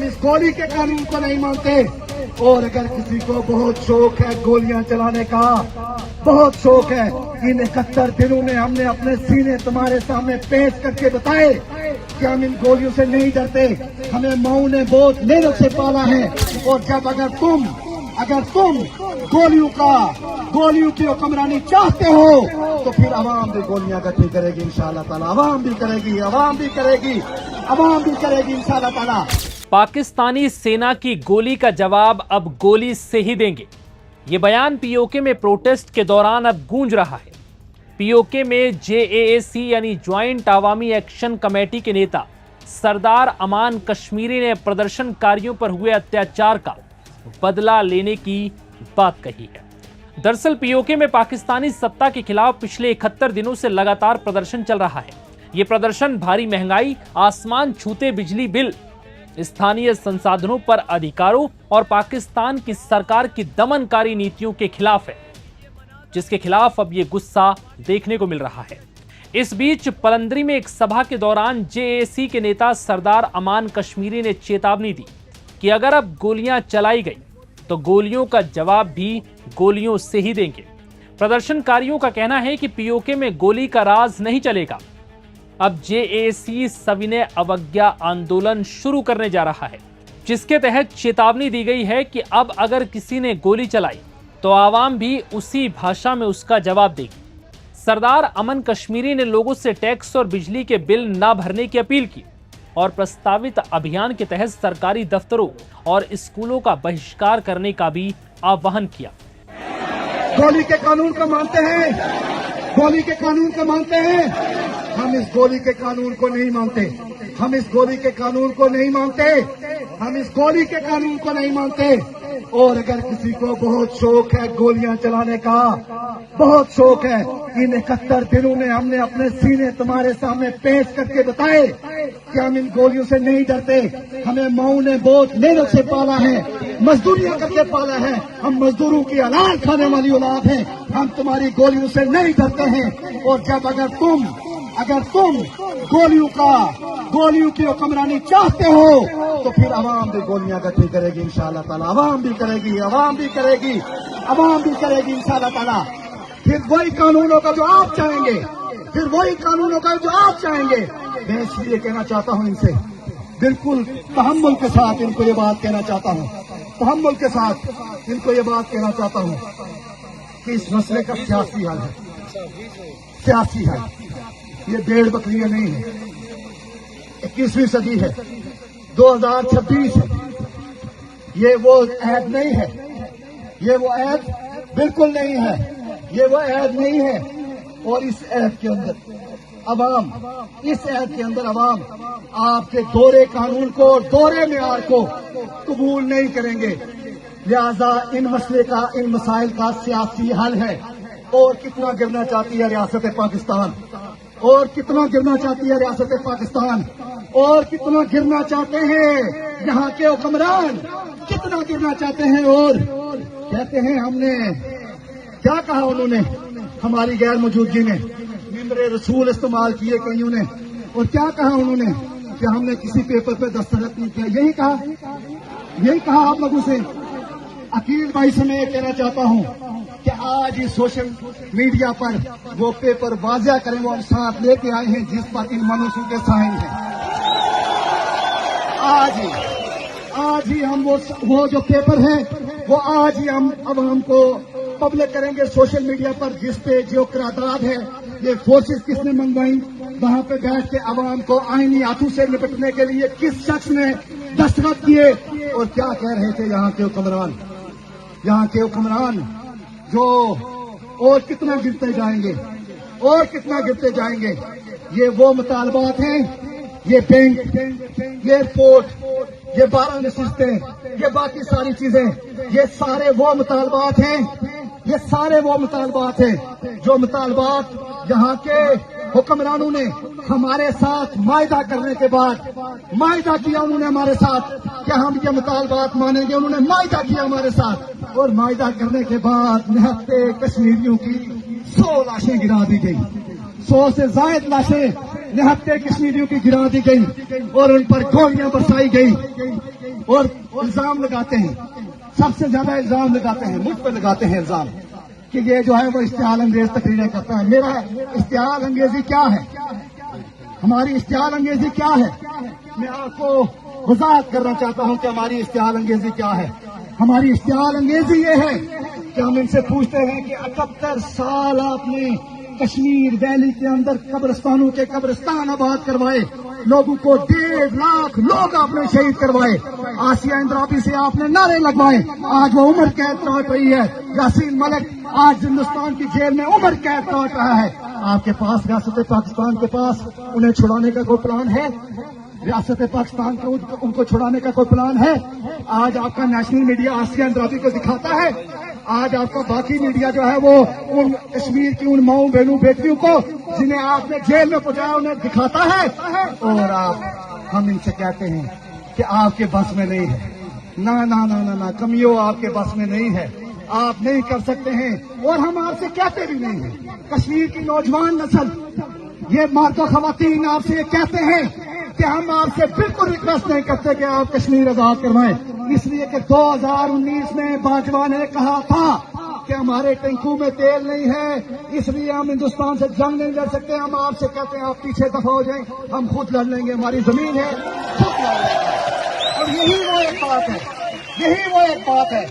इस गोली के कानून को नहीं मानते। और अगर किसी को बहुत शौक है गोलियां चलाने का, बहुत शौक है, इन 71 दिनों में हमने अपने सीने तुम्हारे सामने पेश करके बताए कि हम इन गोलियों से नहीं डरते। हमें माओ ने बहुत मेहनत से पाला है। और जब अगर तुम गोलियों की हुक्मरानी चाहते हो तो फिर अवाम भी गोलियां इकट्ठी करेगी इंशाअल्लाह ताला। अवाम भी करेगी इंशाअल्लाह ताला। पाकिस्तानी सेना की गोली का जवाब अब गोली से ही देंगे। ये बयान पीओके में प्रोटेस्ट के दौरान अब गूंज रहा है। पीओके में जेएसी यानी ज्वाइंट अवामी एक्शन कमेटी के नेता सरदार अमान कश्मीरी ने प्रदर्शनकारियों पर हुए अत्याचार का बदला लेने की बात कही है। दरअसल पीओके में पाकिस्तानी सत्ता के खिलाफ पिछले 71 दिनों से लगातार प्रदर्शन चल रहा है। ये प्रदर्शन भारी महंगाई, आसमान छूते बिजली बिल, स्थानीय संसाधनों पर अधिकारों और पाकिस्तान की सरकार की दमनकारी नीतियों के खिलाफ है, जिसके खिलाफ अब ये गुस्सा देखने को मिल रहा है। इस बीच पलंदरी में एक सभा के दौरान जेएसी के नेता सरदार अमान कश्मीरी ने चेतावनी दी कि अगर अब गोलियां चलाई गई तो गोलियों का जवाब भी गोलियों से ही देंगे। प्रदर्शनकारियों का कहना है कि पीओके में गोली का राज नहीं चलेगा। अब जेएसी सविनय अवज्ञा आंदोलन शुरू करने जा रहा है, जिसके तहत चेतावनी दी गई है कि अब अगर किसी ने गोली चलाई तो आवाम भी उसी भाषा में उसका जवाब देगी। सरदार अमन कश्मीरी ने लोगों से टैक्स और बिजली के बिल न भरने की अपील की और प्रस्तावित अभियान के तहत सरकारी दफ्तरों और स्कूलों का बहिष्कार करने का भी आह्वान किया। गोली के कानून को मानते हैं, गोली के कानून को मानते हैं। हम इस गोली के कानून को नहीं मानते, हम इस गोली के कानून को नहीं मानते, हम इस गोली के कानून को नहीं मानते। और अगर किसी को बहुत शौक है गोलियां चलाने का, बहुत शौक है, इन 71 दिनों में हमने अपने सीने तुम्हारे सामने पेश करके बताए कि हम इन गोलियों से नहीं डरते। हमें माओ ने बहुत मेहनत से पाला है, मजदूरियां करके पाला है। हम मजदूरों की अनाज खाने वाली औलाद हैं। हम तुम्हारी गोलियों से नहीं डरते हैं। और जब अगर तुम गोलियों की हुक्मरानी चाहते हो तो फिर अवाम भी गोलियां इकट्ठी करेगी इंशाअल्लाह ताला। अवाम भी करेगी इंशाअल्लाह ताला। फिर वही कानून होगा जो आप चाहेंगे, मैं इसलिए कहना चाहता हूं इनसे, बिल्कुल तहम्मुल के साथ इनको ये बात कहना चाहता हूं, कि इस मसले का सियासी हल है। ये भेड़ बकरियां नहीं है। 21वीं सदी है, 2026 है। ये वो ऐद नहीं है, ये वो ऐद बिल्कुल नहीं है, ये वो ऐद नहीं है। और इस ऐद के अंदर अवाम आपके दोहरे कानून को, दोहरे मेयार को कबूल नहीं करेंगे। लिहाजा इन मसाइल का सियासी हल है। और कितना गिरना चाहती है रियासत पाकिस्तान, और कितना गिरना चाहते हैं यहाँ के हुक्मरान, कितना गिरना चाहते हैं। और कहते हैं, हमने क्या कहा उन्होंने हमारी गैर मौजूदगी में, मिंबरे रसूल इस्तेमाल किए कईयों ने। और क्या कहा उन्होंने कि हमने किसी पेपर पे दस्तखत नहीं किया। यही कहा आप लोगों से। अकील भाई से मैं कहना चाहता हूं कि आज ही सोशल मीडिया पर वो पेपर वाज़िया करें, वो हम साथ लेके आए हैं जिस पर इन मनुष्यों के साइन हैं। आज ही हम वो जो पेपर है वो आज ही हम अब हमको पब्लिक करेंगे सोशल मीडिया पर, जिस पे जो करारदाद है, ये फोर्सेस किसने मंगवाई, वहां पे बैठ के अवाम को आईनी हाथों से निपटने के लिए किस शख्स ने दस्तखत किए और क्या कह रहे थे यहाँ के हुक्मरान जो और कितना गिरते जाएंगे। ये वो मुतालबात हैं, ये बैंक, ये एयरपोर्ट, ये 12 नशिस्तें, ये बाकी सारी चीजें, ये सारे वो मुतालबात हैं जो मुतालबात यहाँ के हुक्मरानों ने हमारे साथ मायदा करने के बाद मायदा किया उन्होंने हमारे साथ कि हम ये मुतालबात मानेंगे। उन्होंने मायदा किया हमारे साथ और मायदा करने के बाद निहत्ते कश्मीरियों की 100 लाशें गिरा दी गई। 100 से ज्यादा लाशें निहत्ते कश्मीरियों की गिरा दी गई और उन पर गोलियां बरसाई गई। और इल्जाम लगाते हैं, सबसे ज्यादा इल्जाम लगाते हैं, मुझ पर लगाते हैं इल्जाम कि ये जो है वो इश्तिहाल अंगेज तकरीरें करता है। मेरा इश्तिहाल अंगेजी क्या है? हमारी इश्तिहाल अंगेजी क्या है? मैं आपको वजाहत करना चाहता हूं कि हमारी इश्तिहाल अंगेजी क्या है। हमारी इश्तिहाल अंगेजी ये है कि हम इनसे पूछते हैं कि 78 साल आपने कश्मीर वैली के अंदर कब्रिस्तानों के कब्रिस्तान आबाद करवाए, लोगों को 1.5 लाख लोग आपने शहीद करवाए, आसिया इंद्राबी से आपने नारे लगवाए, आज वो उम्र कैद काट रही है। यासीन मलिक आज हिंदुस्तान की जेल में उम्र कैद काट रहा है। आपके पास रियासत पाकिस्तान के पास उन्हें छुड़ाने का कोई प्लान है? रियासत पाकिस्तान को उनको छुड़ाने का कोई प्लान है? आज आपका नेशनल मीडिया आसिया इंद्राबी को दिखाता है, आज आपका बाकी मीडिया जो है वो उन कश्मीर की उन माओ बहनों बेटियों को जिन्हें आपने जेल में पहुंचाया उन्हें दिखाता है, और हम इनसे कहते हैं कि आपके बस में नहीं है। ना ना ना ना ना कमियों, आपके बस में नहीं है, आप नहीं कर सकते हैं, और हम आपसे कहते भी नहीं हैं। कश्मीर की नौजवान नस्ल, ये मर्दों खवातीन आपसे ये कहते हैं कि हम आपसे बिल्कुल रिक्वेस्ट नहीं करते कि आप कश्मीर आजाद करवाएं, इसलिए कि 2019 में बाजवा ने कहा था कि हमारे टैंकों में तेल नहीं है, इसलिए हम हिंदुस्तान से जंग नहीं लड़ सकते। हम आपसे कहते हैं आप पीछे दफा हो जाएं, हम खुद लड़ लेंगे, हमारी जमीन है, खुद लड़ लेंगे। और यही वो एक बात है, यही वो एक बात है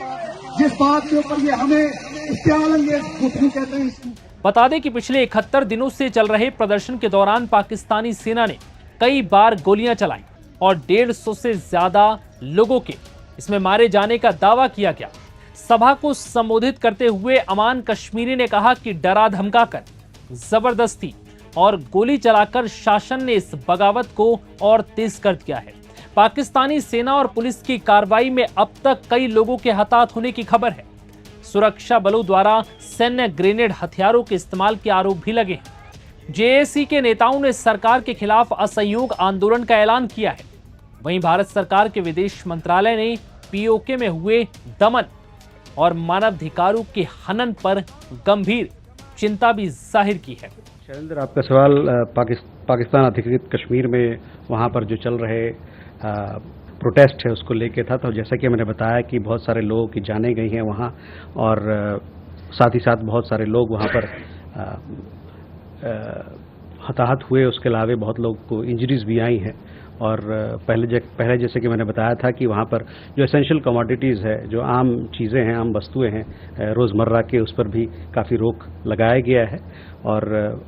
जिस बात के ऊपर ये हमें इश्तिहाल कहते हैं। बता दें कि पिछले 71 दिनों से चल रहे प्रदर्शन के दौरान पाकिस्तानी सेना ने कई बार गोलियां चलाई और 150 से ज्यादा लोगों के इसमें मारे जाने का दावा किया गया। सभा को संबोधित करते हुए अमान कश्मीरी ने कहा कि डरा धमकाकर, जबरदस्ती और गोली चलाकर शासन ने इस बगावत को और तेज कर दिया है। पाकिस्तानी सेना और पुलिस की कार्रवाई में अब तक कई लोगों के हताहत होने की खबर है। सुरक्षा बलों द्वारा सैन्य ग्रेनेड हथियारों के इस्तेमाल के आरोप भी लगे हैं। जेएसी के नेताओं ने सरकार के खिलाफ असहयोग आंदोलन का ऐलान किया है। वहीं भारत सरकार के विदेश मंत्रालय ने पीओके में हुए दमन और मानवाधिकारों के हनन पर गंभीर चिंता भी जाहिर की है। शैलेंद्र, आपका सवाल पाकिस्तान अधिकृत कश्मीर में वहाँ पर जो चल रहे प्रोटेस्ट है उसको लेके था। तो जैसा कि मैंने बताया कि बहुत सारे लोगों की जानें गई हैं वहाँ, और साथ ही साथ बहुत सारे लोग वहाँ पर हताहत हुए। उसके अलावा बहुत लोग को इंजरीज भी आई हैं। और पहले जैसे कि मैंने बताया था कि वहाँ पर जो एसेंशियल कमोडिटीज़ है, जो आम चीज़ें हैं, आम वस्तुएं हैं रोज़मर्रा के, उस पर भी काफ़ी रोक लगाया गया है। और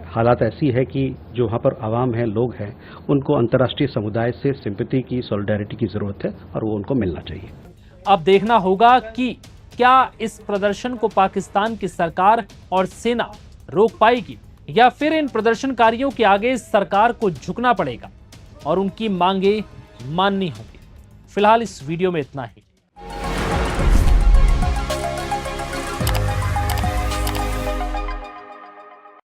हालात ऐसी है कि जो वहाँ पर आवाम है, लोग हैं, उनको अंतर्राष्ट्रीय समुदाय से सिंपैथी की, सॉलिडारिटी की ज़रूरत है, और वो उनको मिलना चाहिए। अब देखना होगा कि क्या इस प्रदर्शन को पाकिस्तान की सरकार और सेना रोक पाएगी, या फिर इन प्रदर्शनकारियों के आगे सरकार को झुकना पड़ेगा और उनकी मांगे माननी होंगी। फिलहाल इस वीडियो में इतना ही।